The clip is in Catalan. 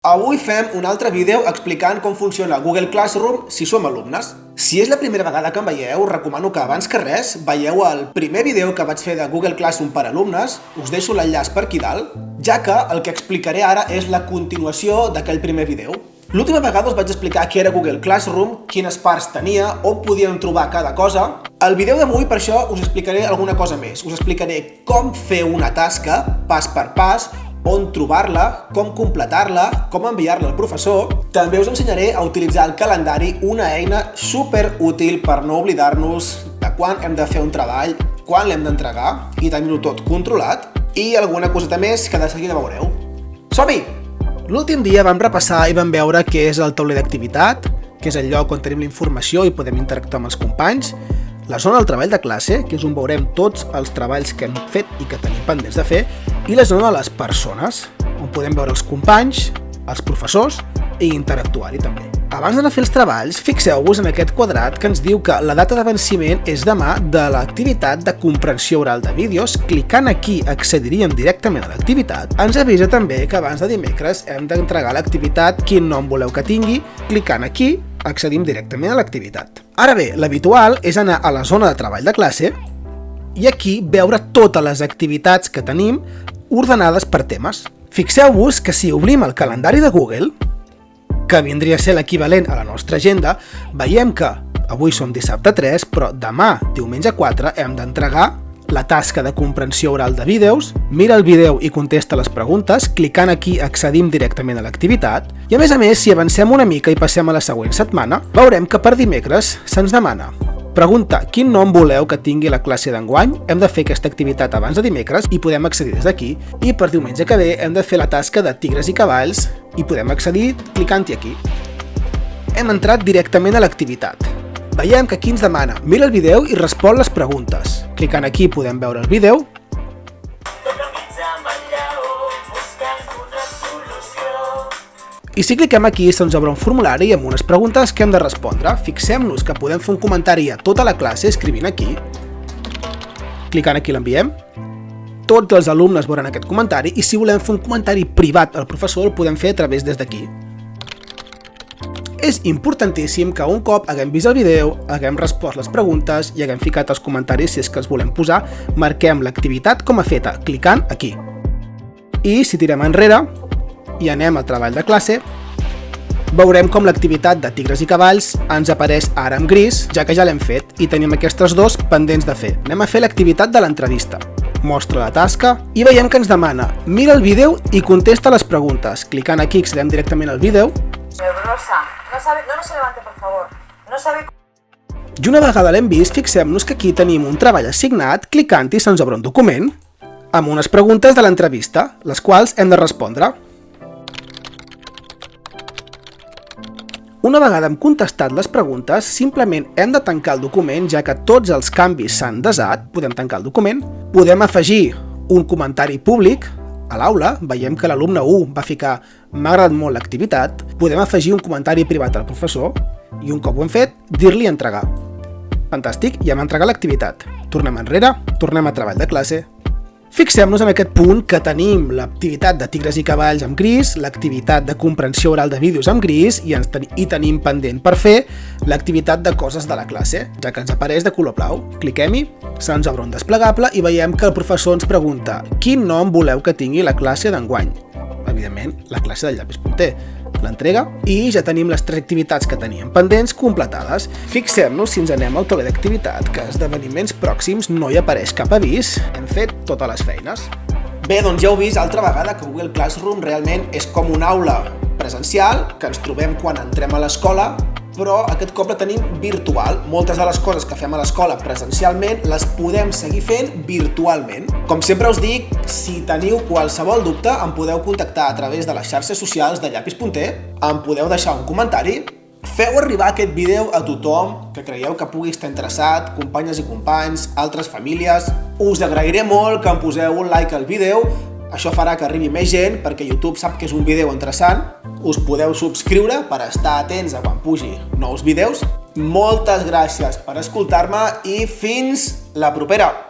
Avui fem un altre vídeo explicant com funciona Google Classroom si som alumnes. Si és la primera vegada que em veieu, recomano que abans que res veieu el primer vídeo que vaig fer de Google Classroom per alumnes, us deixo l'enllaç per aquí dalt, ja que el que explicaré ara és la continuació d'aquell primer vídeo. L'última vegada us vaig explicar què era Google Classroom, quines parts tenia, on podíem trobar cada cosa. Al vídeo d'avui, per això, us explicaré alguna cosa més. Us explicaré com fer una tasca, pas per pas, on trobar-la, com completar-la, com enviar-la al professor. També us ensenyaré a utilitzar el calendari, una eina super útil per no oblidar-nos de quan hem de fer un treball, quan l'hem d'entregar i tenir-ho tot controlat, i alguna coseta més que de seguida veureu. Som-hi! L'últim dia vam repassar i vam veure què és el tauler d'activitat, que és el lloc on tenim la informació i podem interactuar amb els companys, la zona del treball de classe, que és on veurem tots els treballs que hem fet i que tenim pendents de fer, i la zona de les persones, on podem veure els companys, els professors i interactuar-hi també. Abans d'anar a fer els treballs, fixeu-vos en aquest quadrat que ens diu que la data de venciment és demà de l'activitat de comprensió oral de vídeos. Clicant aquí accediríem directament a l'activitat. Ens avisa també que abans de dimecres hem d'entregar l'activitat, quin nom voleu que tingui. Clicant aquí accedim directament a l'activitat. Ara bé, l'habitual és anar a la zona de treball de classe i aquí veure totes les activitats que tenim ordenades per temes. Fixeu-vos que si obrim el calendari de Google, que vindria a ser l'equivalent a la nostra agenda, veiem que avui som dissabte 3, però demà, diumenge 4, hem d'entregar la tasca de comprensió oral de vídeos. Mira el vídeo i contesta les preguntes, clicant aquí accedim directament a l'activitat, i a més, si avancem una mica i passem a la següent setmana, veurem que per dimecres se'ns demana pregunta quin nom voleu que tingui la classe d'enguany. Hem de fer aquesta activitat abans de dimecres i podem accedir des d'aquí. I per diumenge que ve hem de fer la tasca de tigres i cavalls i podem accedir clicant-hi aquí. Hem entrat directament a l'activitat. Veiem que aquí ens demana mira el vídeo i respon les preguntes. Clicant aquí podem veure el vídeo. I si cliquem aquí se'ns obre un formulari amb unes preguntes que hem de respondre. Fixem-nos que podem fer un comentari a tota la classe escrivint aquí. Clicant aquí l'enviem. Tots els alumnes veuran aquest comentari i si volem fer un comentari privat al professor el podem fer a través des d'aquí. És importantíssim que un cop haguem vist el vídeo, haguem respost les preguntes i haguem ficat els comentaris si és que els volem posar, marquem l'activitat com a feta, clicant aquí. I si tirem enrere i anem al treball de classe, veurem com l'activitat de tigres i cavalls ens apareix ara en gris, ja que ja l'hem fet, i tenim aquestes dos pendents de fer. Anem a fer l'activitat de l'entrevista. Mostra la tasca i veiem que ens demana mira el vídeo i contesta les preguntes. Clicant aquí accedim directament al vídeo. Rosa, no se levante, por favor. No sabe... I una vegada l'hem vist, fixem-nos que aquí tenim un treball assignat, clicant-hi se'ns obre un document amb unes preguntes de l'entrevista, les quals hem de respondre. Una vegada hem contestat les preguntes, simplement hem de tancar el document, ja que tots els canvis s'han desat. Podem tancar el document. Podem afegir un comentari públic a l'aula. Veiem que l'alumne 1 va ficar m'ha agradat molt l'activitat. Podem afegir un comentari privat al professor i un cop ho hem fet, dir-li entregar. Fantàstic, ja hem entregat l'activitat. Tornem enrere, tornem a treball de classe. Fixem-nos en aquest punt que tenim l'activitat de tigres i cavalls amb gris, l'activitat de comprensió oral de vídeos amb gris i tenim pendent per fer l'activitat de coses de la classe, ja que ens apareix de color blau. Cliquem-hi, se'ns obre un desplegable i veiem que el professor ens pregunta quin nom voleu que tingui la classe d'enguany. Evidentment, la classe del llapis punter. L'entrega i ja tenim les 3 activitats que teníem pendents completades. Fixem-nos si ens anem al tauler d'activitat, que a esdeveniments pròxims no hi apareix cap avís. Hem fet totes les feines. Bé, doncs ja heu vist altra vegada que Google Classroom realment és com una aula presencial que ens trobem quan entrem a l'escola, però aquest cop la tenim virtual. Moltes de les coses que fem a l'escola presencialment les podem seguir fent virtualment. Com sempre us dic, si teniu qualsevol dubte em podeu contactar a través de les xarxes socials de Llapis Punter, em podeu deixar un comentari, feu arribar aquest vídeo a tothom que creieu que pugui estar interessat, companyes i companys, altres famílies. Us agrairé molt que em poseu un like al vídeo. Això farà que arribi més gent perquè YouTube sap que és un vídeo interessant. Us podeu subscriure per estar atents a quan pugi nous vídeos. Moltes gràcies per escoltar-me i fins la propera!